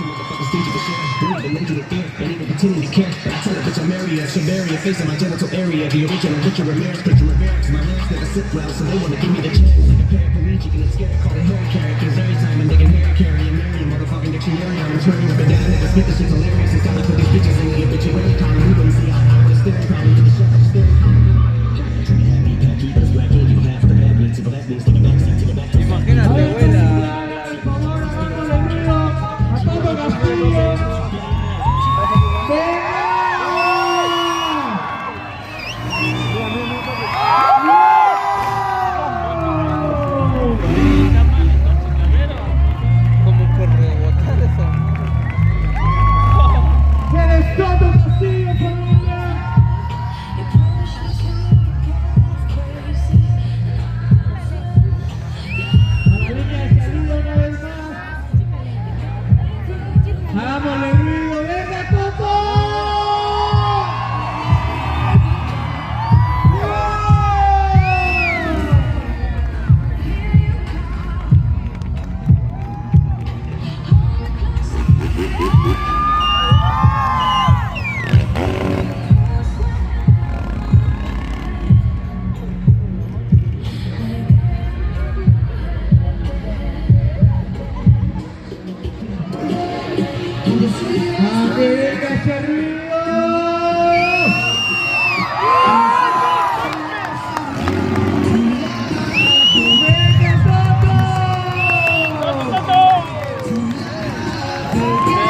bunch of motherfuckers think you can share. Don't even lend you the ear, ain't even pretending to care. But I tell a bitch I'm area, Shabaria, face on my genital area. The original Richard Ramirez, picture Ramirez. My hands never sit well, so they wanna give me the chance. Like a paraplegic and it's scared, call it hair characters. Every time a nigga hair carry a Mary, motherfucking dictionary. I'm turning up and down, never spit this shit's hilarious. It's time I put these bitches in the obituary column. You wouldn't see how I would have stared probably to the shot, staring column. Trying to have me packy, but it's black ink, you half the bad meat. So that means take a backseat to the back. Imagínate, abuela. Como por rebotar esa. ¡Tienes todo vacío, familia! A la línea de salida una vez más. ¡Hagámosle ruido! ¡Venga, Coco! ¡Venga,